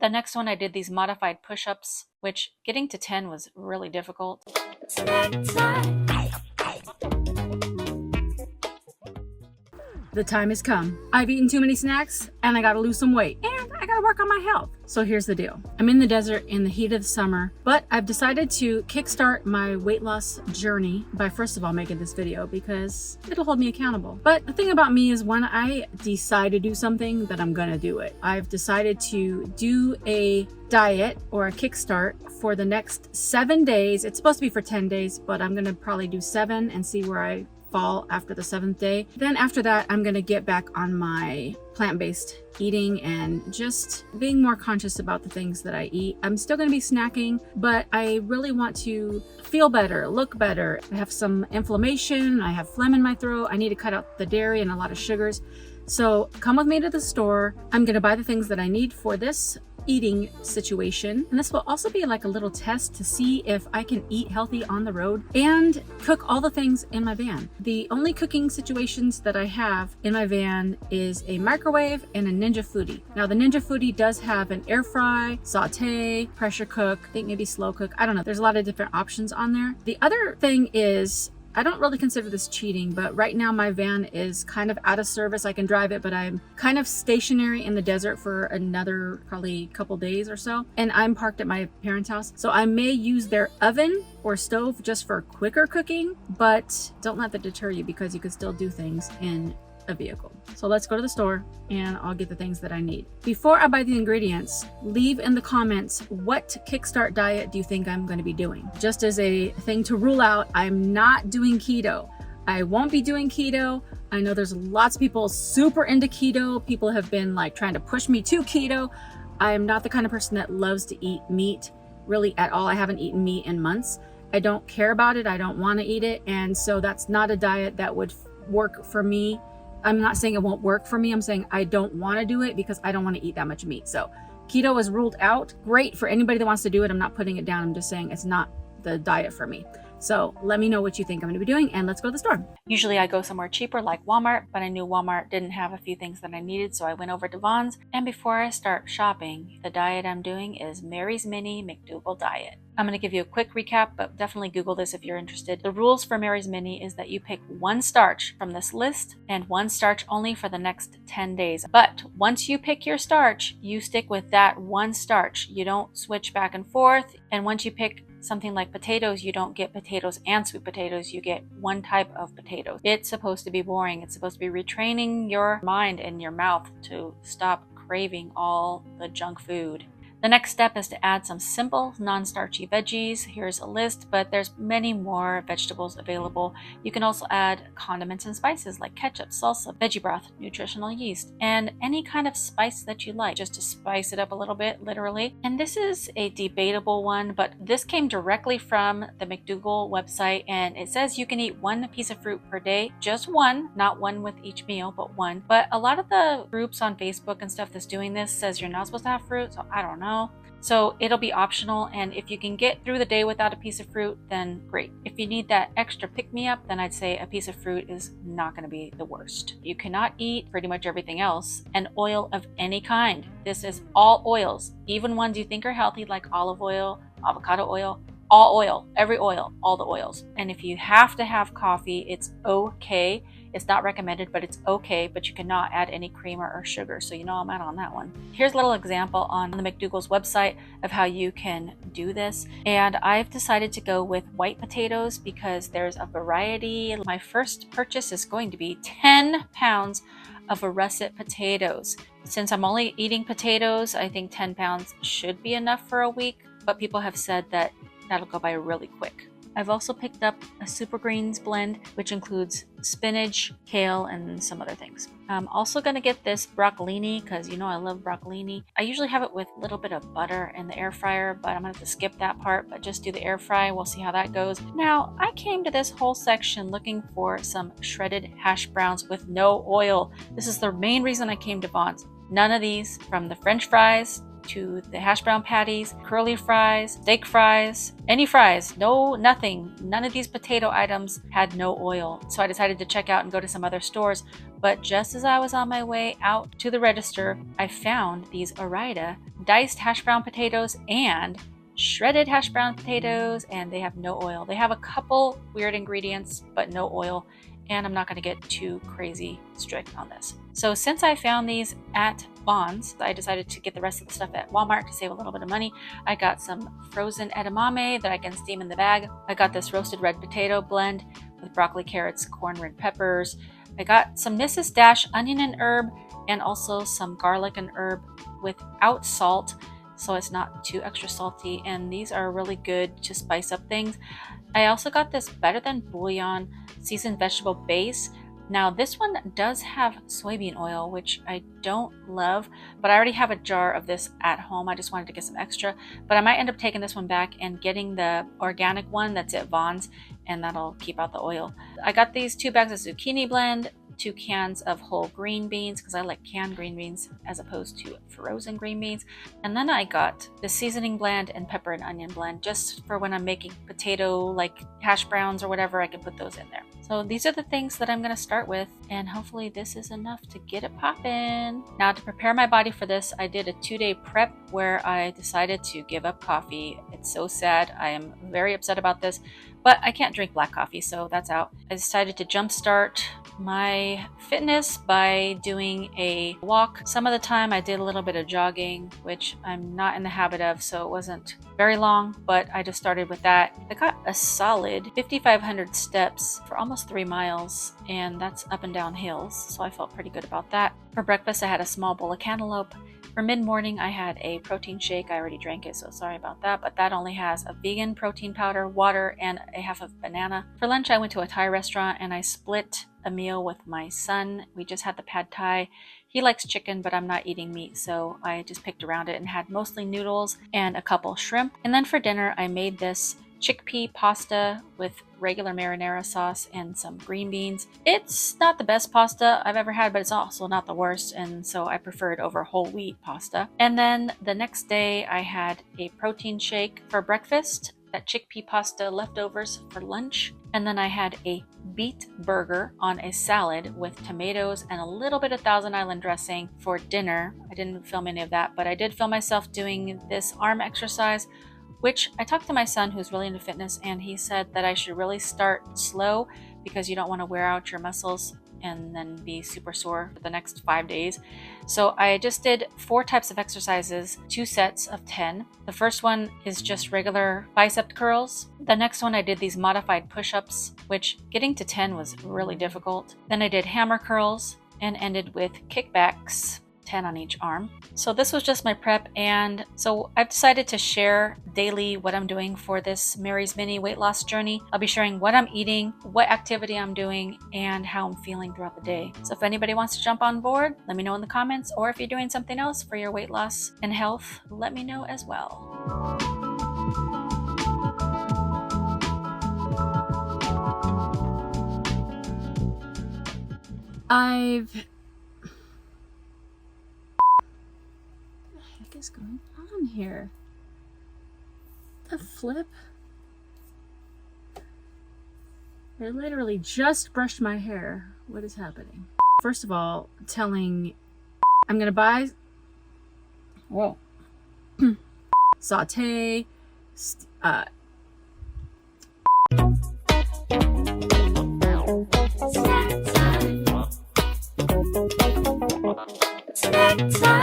The next one I did these modified push-ups, which getting to 10 was really difficult. The time has come. I've eaten too many snacks and I gotta lose some weight and I gotta work on my health. So here's the deal. I'm in the desert in the heat of the summer, but I've decided to kickstart my weight loss journey by first of all making this video because it'll hold me accountable. But the thing about me is when I decide to do something, that I'm gonna do it. I've decided to do a diet or a kickstart for the next 7 days. It's supposed to be for 10 days, but I'm gonna probably do 7 and see where I fall after the 7th day. Then after that, I'm gonna get back on my plant-based eating and just being more conscious about the things that I eat. I'm still gonna be snacking, but I really want to feel better, look better. I have some inflammation, I have phlegm in my throat, I need to cut out the dairy and a lot of sugars. So come with me to the store. I'm gonna buy the things that I need for this eating situation, and this will also be like a little test to see if I can eat healthy on the road and cook all the things in my van. The only cooking situations that I have in my van is a microwave and a Ninja Foodie. Now the Ninja Foodie does have an air fry, saute, pressure cook, I think maybe slow cook, I don't know, there's a lot of different options on there. The other thing is, I don't really consider this cheating, but right now my van is kind of out of service. I can drive it, but I'm kind of stationary in the desert for another probably couple days or so. And I'm parked at my parents' house. So I may use their oven or stove just for quicker cooking, but don't let that deter you because you can still do things in a vehicle. So let's go to the store and I'll get the things that I need. Before I buy the ingredients, leave in the comments what kickstart diet do you think I'm going to be doing. Just as a thing to rule out, I'm not doing keto. I won't be doing keto. I know there's lots of people super into keto. People have been like trying to push me to keto. I am not the kind of person that loves to eat meat really at all. I haven't eaten meat in months. I don't care about it. I don't want to eat it. And so that's not a diet that would work for me. I'm not saying it won't work for me. I'm saying I don't want to do it because I don't want to eat that much meat. So keto is ruled out. Great for anybody that wants to do it. I'm not putting it down. I'm just saying it's not the diet for me. So let me know what you think I'm going to be doing and let's go to the store. Usually I go somewhere cheaper like Walmart, but I knew Walmart didn't have a few things that I needed, so I went over to Vons. And before I start shopping, the diet I'm doing is Mary's Mini McDougall diet. I'm going to give you a quick recap, but definitely Google this if you're interested. The rules for Mary's Mini is that you pick one starch from this list and one starch only for the next 10 days. But once you pick your starch, you stick with that one starch. You don't switch back and forth. And once you pick something like potatoes, you don't get potatoes and sweet potatoes, you get one type of potatoes. It's supposed to be boring. It's supposed to be retraining your mind and your mouth to stop craving all the junk food. The next step is to add some simple non-starchy veggies. Here's a list, but there's many more vegetables available. You can also add condiments and spices like ketchup, salsa, veggie broth, nutritional yeast, and any kind of spice that you like, just to spice it up a little bit, literally. And this is a debatable one, but this came directly from the McDougall website, and it says you can eat one piece of fruit per day, just one, not one with each meal, but one. But a lot of the groups on Facebook and stuff that's doing this says you're not supposed to have fruit, so I don't know. So it'll be optional, and if you can get through the day without a piece of fruit, then great. If you need that extra pick-me-up, then I'd say a piece of fruit is not going to be the worst. You cannot eat pretty much everything else, and oil of any kind. This is all oils, even ones you think are healthy like olive oil, avocado oil, all oil, every oil, all the oils. And if you have to have coffee, it's okay. It's not recommended, but it's okay, but you cannot add any creamer or sugar. So you know I'm out on that one. Here's a little example on the McDougall's website of how you can do this. And I've decided to go with white potatoes because there's a variety. My first purchase is going to be 10 pounds of a russet potatoes. Since I'm only eating potatoes, I think 10 pounds should be enough for a week, but people have said that that'll go by really quick. I've also picked up a super greens blend, which includes spinach, kale, and some other things. I'm also going to get this broccolini because you know I love broccolini. I usually have it with a little bit of butter in the air fryer, but I'm going to have to skip that part, but just do the air fry. We'll see how that goes. Now, I came to this whole section looking for some shredded hash browns with no oil. This is the main reason I came to Vons. None of these, from the French fries to the hash brown patties, curly fries, steak fries, any fries, no, nothing. None of these potato items had no oil. So I decided to check out and go to some other stores, but just as I was on my way out to the register, I found these Ore-Ida diced hash brown potatoes and shredded hash brown potatoes, and they have no oil. They have a couple weird ingredients, but no oil, and I'm not going to get too crazy strict on this. So since I found these at Vons, I decided to get the rest of the stuff at Walmart to save a little bit of money. I got some frozen edamame that I can steam in the bag. I got this roasted red potato blend with broccoli, carrots, corn, red peppers. I got some Mrs. Dash onion and herb, and also some garlic and herb without salt, so it's not too extra salty, and these are really good to spice up things. I also got this Better Than Bouillon seasoned vegetable base. Now this one does have soybean oil, which I don't love, but I already have a jar of this at home. I just wanted to get some extra, but I might end up taking this one back and getting the organic one that's at Vons, and that'll keep out the oil. I got these 2 bags of zucchini blend, 2 cans of whole green beans, because I like canned green beans as opposed to frozen green beans. And then I got the seasoning blend and pepper and onion blend, just for when I'm making potato like hash browns or whatever, I can put those in there. So these are the things that I'm going to start with, and hopefully this is enough to get it poppin'. Now, to prepare my body for this, I did a 2-day prep where I decided to give up coffee. It's so sad. I am very upset about this, but I can't drink black coffee, so that's out. I decided to jumpstart my fitness by doing a walk. Some of the time I did a little bit of jogging, which I'm not in the habit of, so it wasn't very long, but I just started with that. I got a solid 5,500 steps for almost 3 miles, and that's up and down hills, so I felt pretty good about that. For breakfast, I had a small bowl of cantaloupe. For mid-morning, I had a protein shake. I already drank it, so sorry about that, but that only has a vegan protein powder, water, and a half of banana. For lunch, I went to a Thai restaurant and I split a meal with my son. We just had the pad thai. He likes chicken, but I'm not eating meat, so I just picked around it and had mostly noodles and a couple shrimp. And then for dinner, I made this chickpea pasta with regular marinara sauce and some green beans. It's not the best pasta I've ever had, but it's also not the worst, and so I prefer it over whole wheat pasta. And then the next day I had a protein shake for breakfast, that chickpea pasta leftovers for lunch, and then I had a beet burger on a salad with tomatoes and a little bit of Thousand Island dressing for dinner. I didn't film any of that, but I did film myself doing this arm exercise, which I talked to my son who's really into fitness, and he said that I should really start slow because you don't want to wear out your muscles and then be super sore for the next 5 days. So I just did 4 types of exercises, 2 sets of 10. The first one is just regular bicep curls. The next one I did these modified push-ups, which getting to 10 was really difficult. Then I did hammer curls and ended with kickbacks, 10 on each arm. So this was just my prep, and so I've decided to share daily what I'm doing for this Mary's Mini weight loss journey. I'll be sharing what I'm eating, what activity I'm doing, and how I'm feeling throughout the day. So if anybody wants to jump on board, let me know in the comments, or if you're doing something else for your weight loss and health, let me know as well. What is going on here? The flip? I literally just brushed my hair. What is happening? First of all, I'm gonna buy, whoa, saute, snack time. Snack time.